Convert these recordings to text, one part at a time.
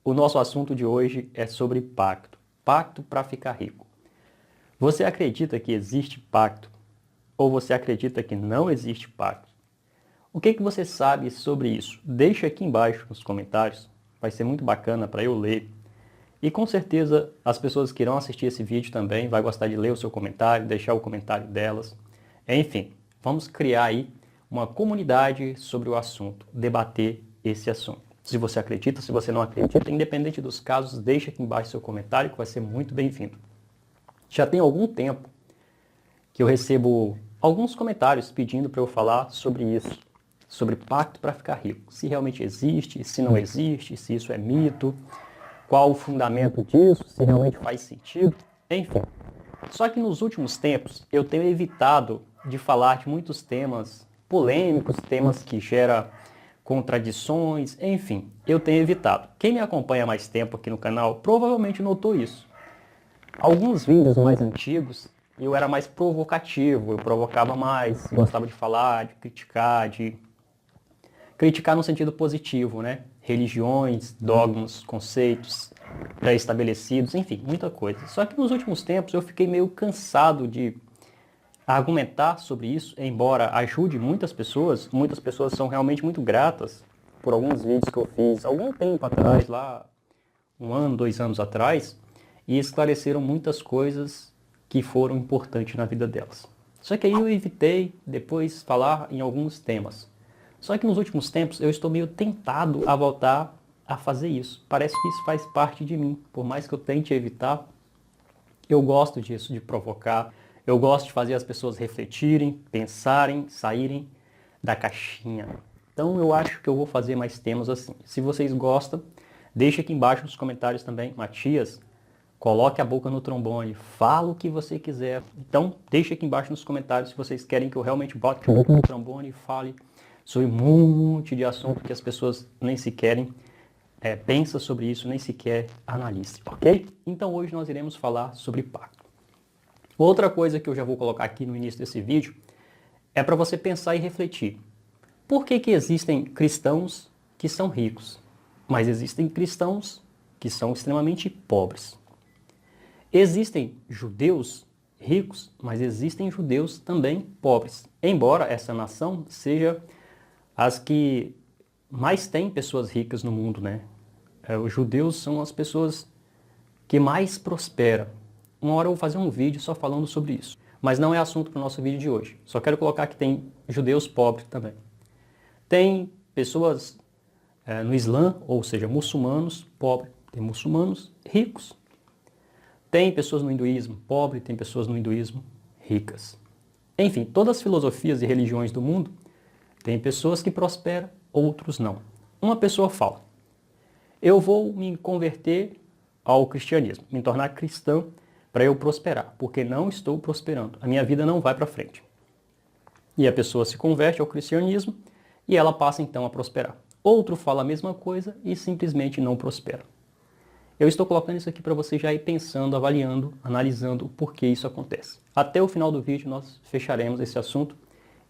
O nosso assunto de hoje é sobre pacto. Pacto para ficar rico. Você acredita que existe pacto? Ou você acredita que não existe pacto? O que você sabe sobre isso? Deixa aqui embaixo nos comentários. Vai ser muito bacana para eu ler. E com certeza as pessoas que irão assistir esse vídeo também vão gostar de ler o seu comentário, deixar o comentário delas. Enfim, vamos criar aí uma comunidade sobre o assunto, debater esse assunto. Se você acredita, se você não acredita, independente dos casos, deixa aqui embaixo seu comentário que vai ser muito bem-vindo. Já tem algum tempo que eu recebo alguns comentários pedindo para eu falar sobre isso, sobre pacto para ficar rico. Se realmente existe, se não existe, se isso é mito, qual o fundamento disso, se realmente faz sentido, enfim. Só que nos últimos tempos eu tenho evitado de falar de muitos temas polêmicos, temas que geram contradições, enfim, eu tenho evitado. Quem me acompanha há mais tempo aqui no canal provavelmente notou isso. Alguns vídeos mais antigos eu era mais provocativo, eu provocava mais, gostava de falar, de criticar no sentido positivo, né? Religiões, dogmas, conceitos pré-estabelecidos, enfim, muita coisa. Só que nos últimos tempos eu fiquei meio cansado de argumentar sobre isso, embora ajude muitas pessoas são realmente muito gratas por alguns vídeos que eu fiz algum tempo atrás, lá 1 ano, 2 anos atrás, e esclareceram muitas coisas que foram importantes na vida delas. Só que aí eu evitei depois falar em alguns temas. Só que nos últimos tempos eu estou meio tentado a voltar a fazer isso. Parece que isso faz parte de mim. Por mais que eu tente evitar, eu gosto disso, de provocar. Eu gosto de fazer as pessoas refletirem, pensarem, saírem da caixinha. Então eu acho que eu vou fazer mais temas assim. Se vocês gostam, deixa aqui embaixo nos comentários também. Matias, coloque a boca no trombone, fala o que você quiser. Então deixa aqui embaixo nos comentários se vocês querem que eu realmente bote a boca no trombone e fale sobre um monte de assunto que as pessoas nem sequer pensam sobre isso, nem sequer analisam, ok? Então hoje nós iremos falar sobre pacto. Outra coisa que eu já vou colocar aqui no início desse vídeo é para você pensar e refletir. Por que existem cristãos que são ricos, mas existem cristãos que são extremamente pobres? Existem judeus ricos, mas existem judeus também pobres. Embora essa nação seja as que mais tem pessoas ricas no mundo, né? Os judeus são as pessoas que mais prosperam. Uma hora eu vou fazer um vídeo só falando sobre isso. Mas não é assunto para o nosso vídeo de hoje. Só quero colocar que tem judeus pobres também. Tem pessoas no Islã, ou seja, muçulmanos pobres. Tem muçulmanos ricos. Tem pessoas no hinduísmo pobres, tem pessoas no hinduísmo ricas. Enfim, todas as filosofias e religiões do mundo tem pessoas que prosperam, outros não. Uma pessoa fala, eu vou me converter ao cristianismo, me tornar cristão para eu prosperar, porque não estou prosperando, a minha vida não vai para frente. E a pessoa se converte ao cristianismo e ela passa então a prosperar. Outro fala a mesma coisa e simplesmente não prospera. Eu estou colocando isso aqui para você já ir pensando, avaliando, analisando o porquê isso acontece. Até o final do vídeo nós fecharemos esse assunto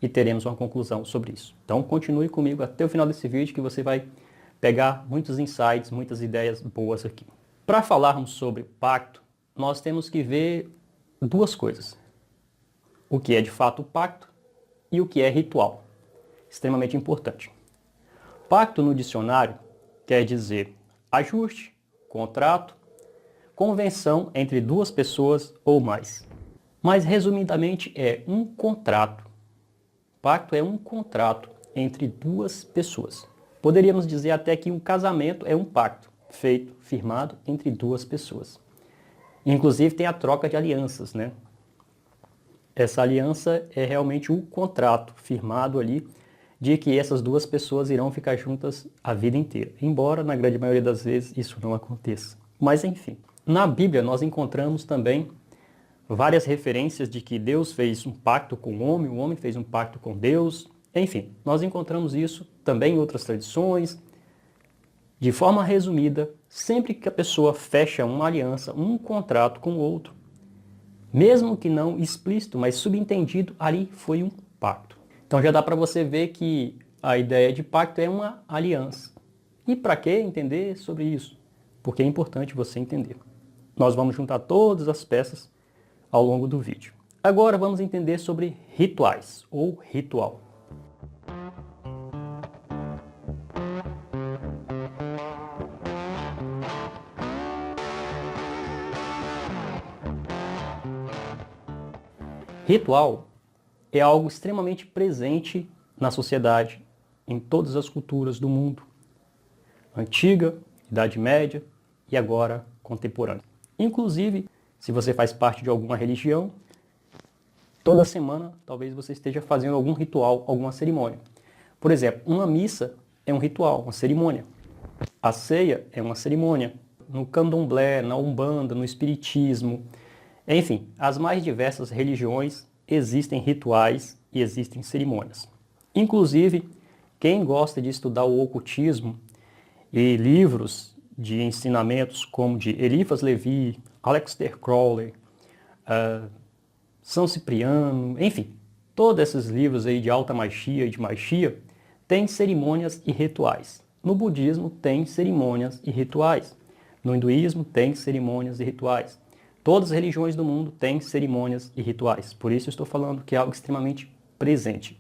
e teremos uma conclusão sobre isso. Então continue comigo até o final desse vídeo que você vai pegar muitos insights, muitas ideias boas aqui. Para falarmos sobre pacto, nós temos que ver duas coisas. O que é de fato pacto e o que é ritual. Extremamente importante. Pacto no dicionário quer dizer ajuste, contrato, convenção entre duas pessoas ou mais. Mas resumidamente é um contrato. Pacto é um contrato entre duas pessoas. Poderíamos dizer até que um casamento é um pacto feito, firmado entre duas pessoas. Inclusive tem a troca de alianças, né? Essa aliança é realmente um contrato firmado ali de que essas duas pessoas irão ficar juntas a vida inteira. Embora, na grande maioria das vezes, isso não aconteça. Mas, enfim. Na Bíblia, nós encontramos também várias referências de que Deus fez um pacto com o homem fez um pacto com Deus. Enfim, nós encontramos isso também em outras tradições. De forma resumida, sempre que a pessoa fecha uma aliança, um contrato com o outro, mesmo que não explícito, mas subentendido, ali foi um pacto. Então já dá para você ver que a ideia de pacto é uma aliança. E para que entender sobre isso? porque é importante você entender. Nós vamos juntar todas as peças ao longo do vídeo. Agora vamos entender sobre rituais ou ritual. Ritual é algo extremamente presente na sociedade, em todas as culturas do mundo. Antiga, Idade Média e agora contemporânea. Inclusive, se você faz parte de alguma religião, toda semana talvez você esteja fazendo algum ritual, alguma cerimônia. Por exemplo, uma missa é um ritual, uma cerimônia. A ceia é uma cerimônia. No candomblé, na umbanda, no espiritismo, enfim, as mais diversas religiões existem rituais e existem cerimônias. Inclusive, quem gosta de estudar o ocultismo e livros de ensinamentos como de Eliphas Levi, Aleister Crowley, São Cipriano, enfim, todos esses livros aí de alta magia e de magia têm cerimônias e rituais. No budismo tem cerimônias e rituais. No hinduísmo tem cerimônias e rituais. Todas as religiões do mundo têm cerimônias e rituais. Por isso eu estou falando que é algo extremamente presente.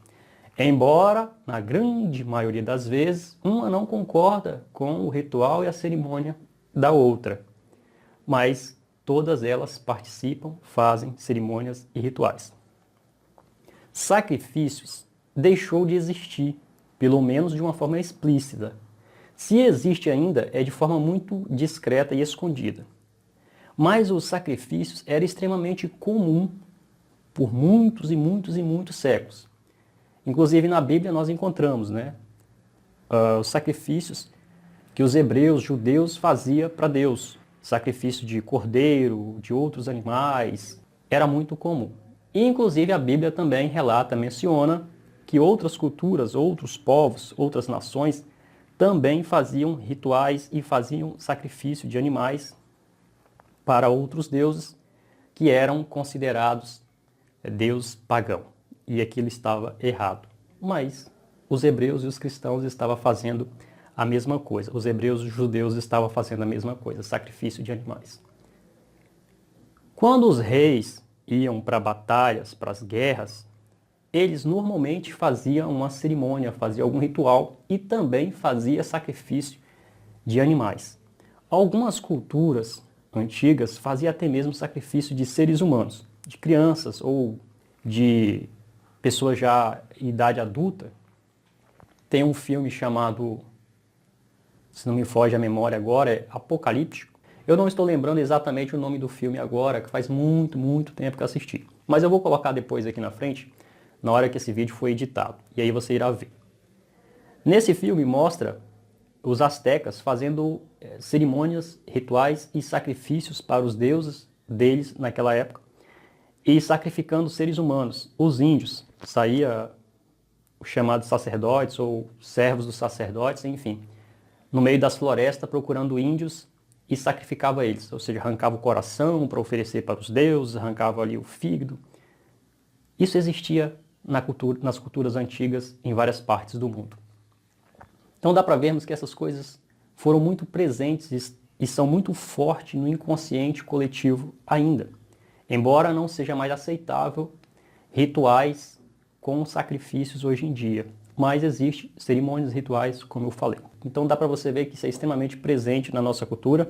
Embora, na grande maioria das vezes, uma não concorda com o ritual e a cerimônia da outra. Mas todas elas participam, fazem cerimônias e rituais. Sacrifícios deixou de existir, pelo menos de uma forma explícita. Se existe ainda, é de forma muito discreta e escondida. Mas os sacrifícios eram extremamente comum por muitos e muitos e muitos séculos. Inclusive na Bíblia nós encontramos, os sacrifícios que os hebreus, judeus faziam para Deus. Sacrifício de cordeiro, de outros animais, era muito comum. E, inclusive a Bíblia também relata, menciona que outras culturas, outros povos, outras nações também faziam rituais e faziam sacrifício de animais para outros deuses que eram considerados deus pagão. E aquilo estava errado. Mas os hebreus e os cristãos estavam fazendo a mesma coisa. Os hebreus e os judeus estavam fazendo a mesma coisa, sacrifício de animais. Quando os reis iam para batalhas, para as guerras, eles normalmente faziam uma cerimônia, faziam algum ritual e também faziam sacrifício de animais. Algumas culturas antigas faziam até mesmo sacrifício de seres humanos, de crianças ou de pessoas já em idade adulta. Tem um filme chamado, se não me foge a memória agora, é Apocalíptico. Eu não estou lembrando exatamente o nome do filme agora, que faz muito, muito tempo que eu assisti. Mas eu vou colocar depois aqui na frente, na hora que esse vídeo for editado. E aí você irá ver. Nesse filme mostra os astecas fazendo cerimônias, rituais e sacrifícios para os deuses deles naquela época. E sacrificando seres humanos. Os índios, saía os chamados sacerdotes ou servos dos sacerdotes, enfim, no meio das florestas procurando índios e sacrificava eles. Ou seja, arrancava o coração para oferecer para os deuses, arrancava ali o fígado. Isso existia nas culturas antigas em várias partes do mundo. Então dá para vermos que essas coisas foram muito presentes e são muito fortes no inconsciente coletivo ainda. Embora não seja mais aceitável rituais com sacrifícios hoje em dia. Mas existem cerimônias rituais, como eu falei. Então dá para você ver que isso é extremamente presente na nossa cultura,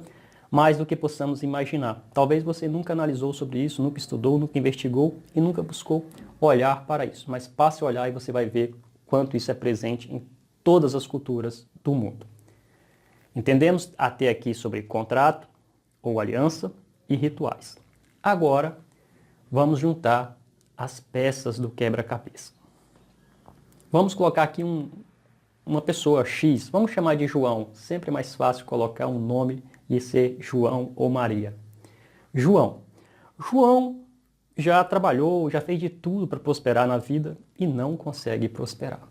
mais do que possamos imaginar. Talvez você nunca analisou sobre isso, nunca estudou, nunca investigou e nunca buscou olhar para isso. Mas passe a olhar e você vai ver quanto isso é presente em todas as culturas do mundo. Entendemos até aqui sobre contrato ou aliança e rituais. Agora, vamos juntar as peças do quebra-cabeça. Vamos colocar aqui uma pessoa X, vamos chamar de João. Sempre é mais fácil colocar um nome e ser João ou Maria. João. João já trabalhou, já fez de tudo para prosperar na vida e não consegue prosperar.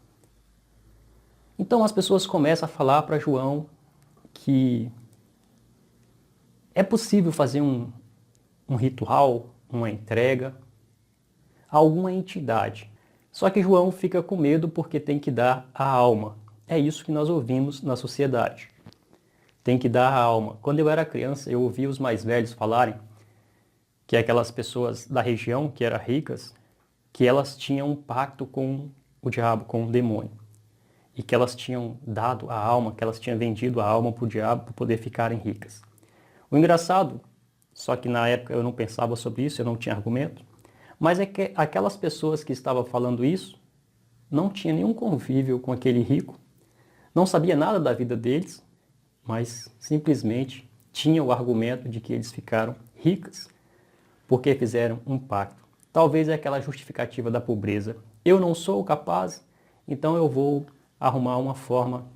Então as pessoas começam a falar para João que é possível fazer um ritual, uma entrega a alguma entidade. Só que João fica com medo porque tem que dar a alma. É isso que nós ouvimos na sociedade. tem que dar a alma. Quando eu era criança, eu ouvia os mais velhos falarem que aquelas pessoas da região que eram ricas, que elas tinham um pacto com o diabo, com o demônio. E que elas tinham dado a alma, que elas tinham vendido a alma para o diabo para poder ficarem ricas. O engraçado, só que na época eu não pensava sobre isso, eu não tinha argumento, mas é que aquelas pessoas que estavam falando isso não tinham nenhum convívio com aquele rico, não sabia nada da vida deles, mas simplesmente tinham o argumento de que eles ficaram ricas porque fizeram um pacto. Talvez é aquela justificativa da pobreza. Eu não sou capaz, então eu vou arrumar uma forma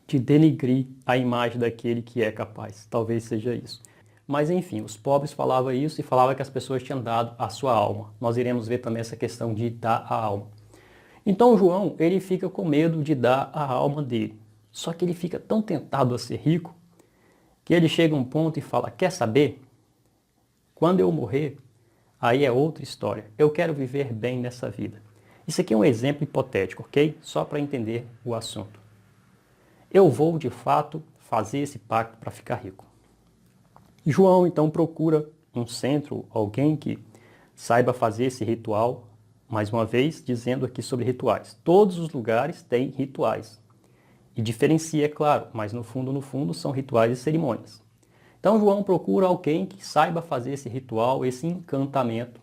de denigrir a imagem daquele que é capaz. Talvez seja isso. Mas enfim, os pobres falavam isso e falavam que as pessoas tinham dado a sua alma. Nós iremos ver também essa questão de dar a alma. Então João, ele fica com medo de dar a alma dele. Só que ele fica tão tentado a ser rico, que ele chega a um ponto e fala, quer saber? Quando eu morrer, aí é outra história. Eu quero viver bem nessa vida. Isso aqui é um exemplo hipotético, ok? Só para entender o assunto. Eu vou, de fato, fazer esse pacto para ficar rico. João, então, procura um centro, alguém que saiba fazer esse ritual, mais uma vez, dizendo aqui sobre rituais. Todos os lugares têm rituais. E diferencia, é claro, mas no fundo, são rituais e cerimônias. Então, João procura alguém que saiba fazer esse ritual, esse encantamento.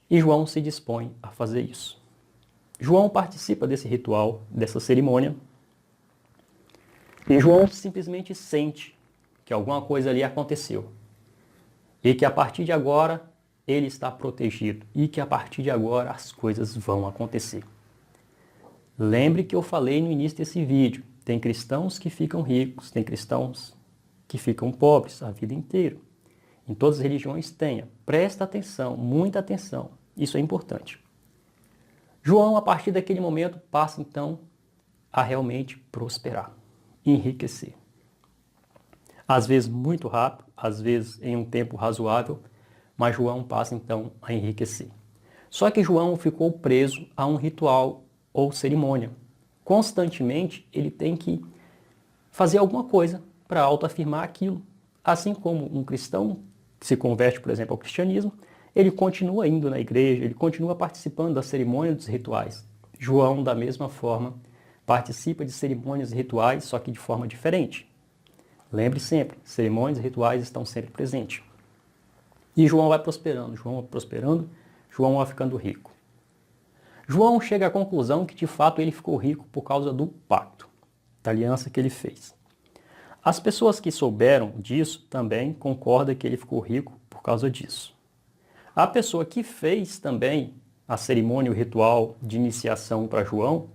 E João se dispõe a fazer isso. João participa desse ritual, dessa cerimônia. E João simplesmente sente que alguma coisa ali aconteceu. E que a partir de agora ele está protegido. E que a partir de agora as coisas vão acontecer. Lembre que eu falei no início desse vídeo. Tem cristãos que ficam ricos, tem cristãos que ficam pobres a vida inteira. Em todas as religiões tenha. Presta atenção, muita atenção. Isso é importante. João, a partir daquele momento, passa então a realmente prosperar, enriquecer. Às vezes muito rápido, às vezes em um tempo razoável, mas João passa então a enriquecer. Só que João ficou preso a um ritual ou cerimônia. Constantemente ele tem que fazer alguma coisa para autoafirmar aquilo. Assim como um cristão que se converte, por exemplo, ao cristianismo, ele continua indo na igreja, ele continua participando da cerimônia dos rituais. João, da mesma forma, participa de cerimônias e rituais, só que de forma diferente. Lembre sempre, cerimônias e rituais estão sempre presentes. E João vai prosperando, João vai ficando rico. João chega à conclusão que, de fato, ele ficou rico por causa do pacto, da aliança que ele fez. As pessoas que souberam disso também concordam que ele ficou rico por causa disso. A pessoa que fez também a cerimônia, o ritual de iniciação para João,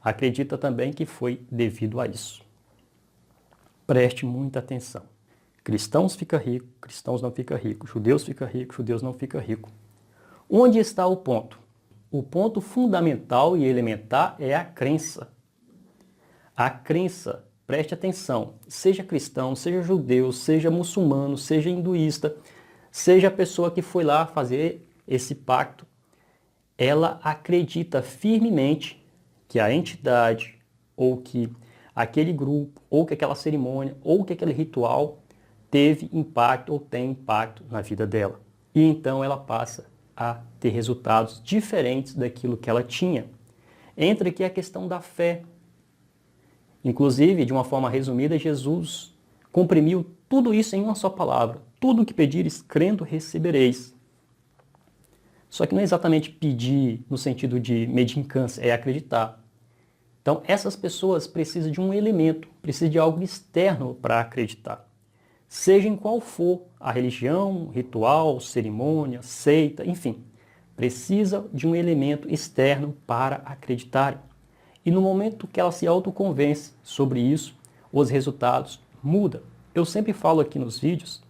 acredita também que foi devido a isso. Preste muita atenção. Cristãos ficam ricos, cristãos não ficam ricos. Judeus ficam ricos, judeus não ficam ricos. Onde está o ponto? O ponto fundamental e elementar é a crença. A crença, preste atenção, seja cristão, seja judeu, seja muçulmano, seja hinduísta, seja a pessoa que foi lá fazer esse pacto, ela acredita firmemente que a entidade, ou que aquele grupo, ou que aquela cerimônia, ou que aquele ritual teve impacto ou tem impacto na vida dela. E então ela passa a ter resultados diferentes daquilo que ela tinha. Entra aqui a questão da fé. Inclusive, de uma forma resumida, Jesus comprimiu tudo isso em uma só palavra. Tudo o que pedires, crendo, recebereis. Só que não é exatamente pedir no sentido de mendicância, é acreditar. Então, essas pessoas precisam de um elemento, precisam de algo externo para acreditar. Seja em qual for a religião, ritual, cerimônia, seita, enfim, precisa de um elemento externo para acreditar. E no momento que ela se autoconvence sobre isso, os resultados mudam. Eu sempre falo aqui nos vídeos,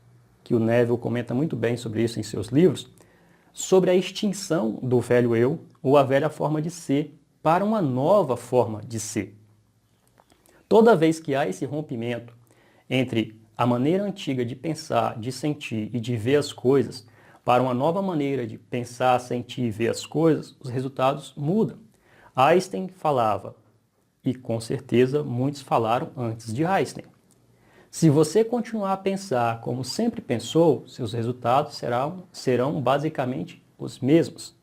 que o Neville comenta muito bem sobre isso em seus livros, sobre a extinção do velho eu, ou a velha forma de ser, para uma nova forma de ser. Toda vez que há esse rompimento entre a maneira antiga de pensar, de sentir e de ver as coisas, para uma nova maneira de pensar, sentir e ver as coisas, os resultados mudam. Einstein falava, e com certeza muitos falaram antes de Einstein, Se você continuar a pensar como sempre pensou, seus resultados serão basicamente os mesmos.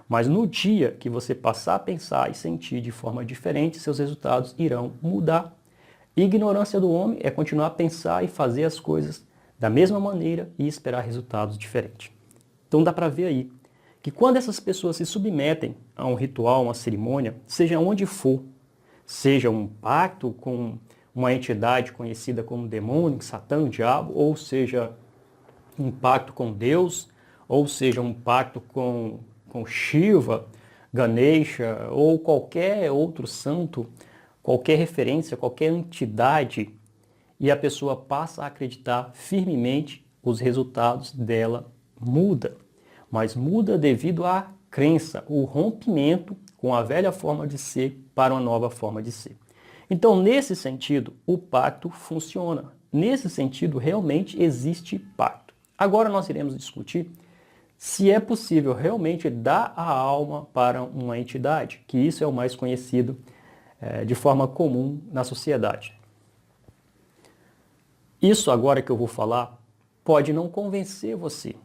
Mas no dia que você passar a pensar e sentir de forma diferente, seus resultados irão mudar. Ignorância do homem é continuar a pensar e fazer as coisas da mesma maneira e esperar resultados diferentes. Então dá para ver aí que quando essas pessoas se submetem a um ritual, uma cerimônia, seja onde for, seja um pacto com uma entidade conhecida como demônio, Satã, diabo, ou seja um pacto com Deus, ou seja um pacto com Shiva, Ganesha, ou qualquer outro santo, qualquer referência, qualquer entidade, e a pessoa passa a acreditar firmemente, os resultados dela mudam. Mas muda devido à crença, o rompimento com a velha forma de ser para uma nova forma de ser. Então, nesse sentido, o pacto funciona. Nesse sentido, realmente existe pacto. Agora nós iremos discutir se é possível realmente dar a alma para uma entidade, que isso é o mais conhecido de forma comum na sociedade. Isso agora que eu vou falar pode não convencer você.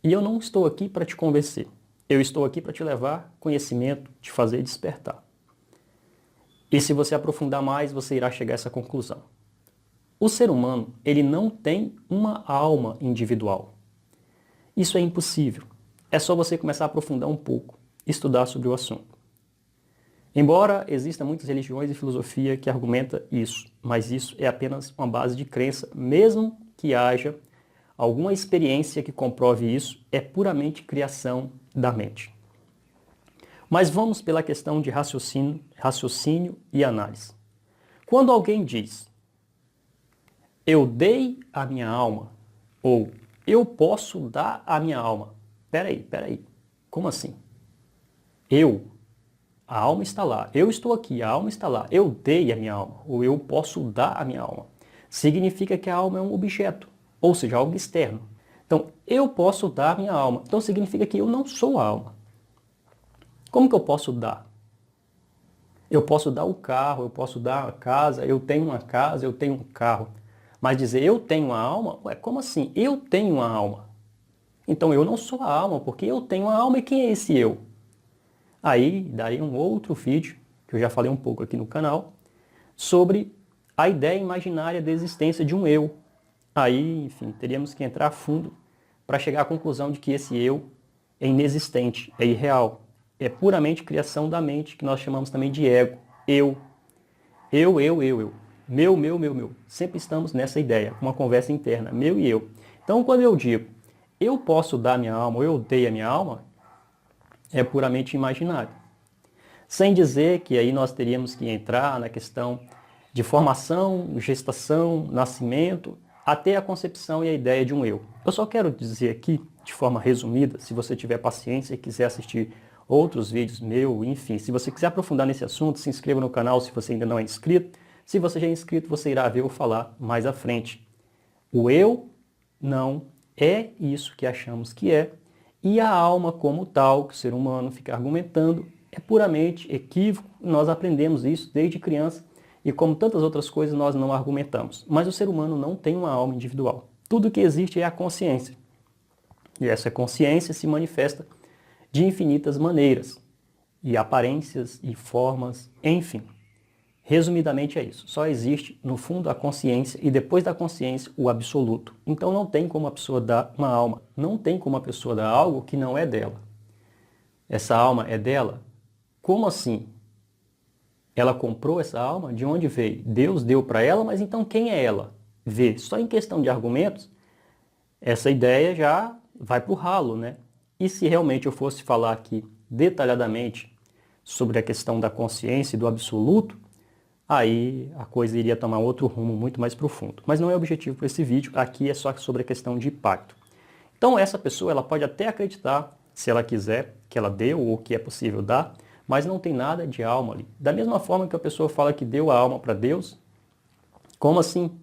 E eu não estou aqui para te convencer. Eu estou aqui para te levar conhecimento, te fazer despertar. E se você aprofundar mais, você irá chegar a essa conclusão. O ser humano, ele não tem uma alma individual. Isso é impossível. É só você começar a aprofundar um pouco, estudar sobre o assunto. Embora existam muitas religiões e filosofia que argumentam isso, mas isso é apenas uma base de crença, mesmo que haja alguma experiência que comprove isso, é puramente criação da mente. Mas vamos pela questão de raciocínio e análise. Quando alguém diz, eu dei a minha alma, ou eu posso dar a minha alma. Peraí, como assim? A alma está lá, eu estou aqui, a alma está lá, eu dei a minha alma, ou eu posso dar a minha alma. Significa que a alma é um objeto, ou seja, algo externo. Então, eu posso dar a minha alma, então significa que eu não sou a alma. Como que eu posso dar? Eu posso dar o carro, eu posso dar a casa, eu tenho uma casa, eu tenho um carro. Mas dizer eu tenho uma alma, como assim? Eu tenho uma alma. Então eu não sou a alma, porque eu tenho uma alma e quem é esse eu? Aí daria um outro vídeo, que eu já falei um pouco aqui no canal, sobre a ideia imaginária da existência de um eu. Aí, enfim, teríamos que entrar a fundo para chegar à conclusão de que esse eu é inexistente, é irreal. É puramente criação da mente, que nós chamamos também de ego. Eu. Meu. Sempre estamos nessa ideia, uma conversa interna, meu e eu. Então, quando eu digo, eu posso dar minha alma, ou eu dei a minha alma, é puramente imaginário. Sem dizer que aí nós teríamos que entrar na questão de formação, gestação, nascimento, até a concepção e a ideia de um eu. Eu só quero dizer aqui, de forma resumida, se você tiver paciência e quiser assistir outros vídeos meu, enfim, se você quiser aprofundar nesse assunto, se inscreva no canal se você ainda não é inscrito. Se você já é inscrito, você irá ver eu falar mais à frente. O eu não é isso que achamos que é, e a alma como tal, que o ser humano fica argumentando, é puramente equívoco. Nós aprendemos isso desde criança e como tantas outras coisas nós não argumentamos. Mas o ser humano não tem uma alma individual. Tudo que existe é a consciência. E essa consciência se manifesta de infinitas maneiras, e aparências, e formas, enfim. Resumidamente é isso. Só existe, no fundo, a consciência e depois da consciência, o absoluto. Então não tem como a pessoa dar uma alma. Não tem como a pessoa dar algo que não é dela. Essa alma é dela? Como assim? Ela comprou essa alma? De onde veio? Deus deu para ela, mas então quem é ela? Vê, só em questão de argumentos, essa ideia já vai para o ralo, né? E se realmente eu fosse falar aqui detalhadamente sobre a questão da consciência e do absoluto, aí a coisa iria tomar outro rumo muito mais profundo. Mas não é o objetivo para esse vídeo, aqui é só sobre a questão de pacto. Então essa pessoa ela pode até acreditar, se ela quiser, que ela deu ou que é possível dar, mas não tem nada de alma ali. Da mesma forma que a pessoa fala que deu a alma para Deus, como assim?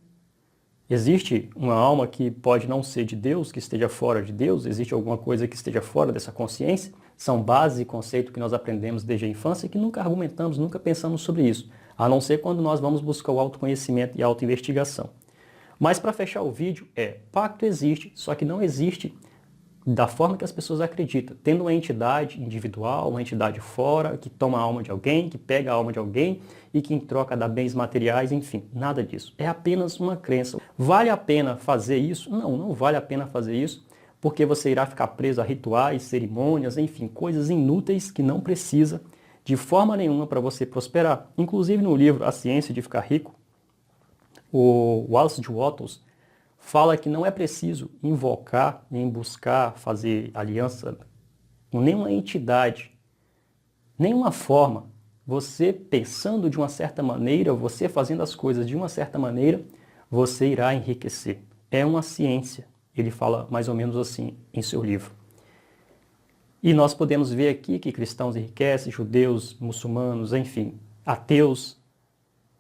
Existe uma alma que pode não ser de Deus, que esteja fora de Deus? Existe alguma coisa que esteja fora dessa consciência? São bases e conceitos que nós aprendemos desde a infância e que nunca argumentamos, nunca pensamos sobre isso, a não ser quando nós vamos buscar o autoconhecimento e a autoinvestigação. Mas para fechar o vídeo, pacto existe, só que não existe da forma que as pessoas acreditam, tendo uma entidade individual, uma entidade fora, que toma a alma de alguém, que pega a alma de alguém e que em troca dá bens materiais, enfim, nada disso. É apenas uma crença. Vale a pena fazer isso? Não, não vale a pena fazer isso, porque você irá ficar preso a rituais, cerimônias, enfim, coisas inúteis que não precisa de forma nenhuma para você prosperar. Inclusive no livro A Ciência de Ficar Rico, o Wallace de Wattles fala que não é preciso invocar, nem buscar fazer aliança com nenhuma entidade, nenhuma forma. Você pensando de uma certa maneira, você fazendo as coisas de uma certa maneira, você irá enriquecer. É uma ciência. Ele fala mais ou menos assim em seu livro. E nós podemos ver aqui que cristãos enriquecem, judeus, muçulmanos, enfim, ateus,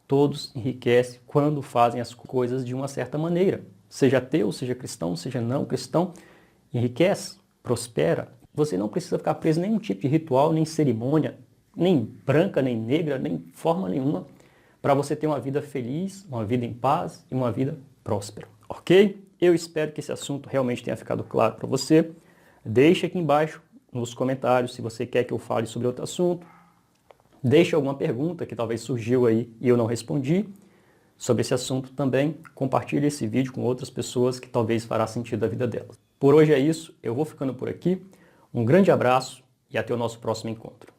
todos enriquecem quando fazem as coisas de uma certa maneira. Seja ateu, seja cristão, seja não cristão, enriquece, prospera. Você não precisa ficar preso em nenhum tipo de ritual, nem cerimônia, nem branca, nem negra, nem forma nenhuma, para você ter uma vida feliz, uma vida em paz e uma vida próspera, ok? Eu espero que esse assunto realmente tenha ficado claro para você. Deixe aqui embaixo nos comentários se você quer que eu fale sobre outro assunto. Deixe alguma pergunta que talvez surgiu aí e eu não respondi sobre esse assunto também. Compartilhe esse vídeo com outras pessoas que talvez fará sentido na vida delas. Por hoje é isso, eu vou ficando por aqui. Um grande abraço e até o nosso próximo encontro.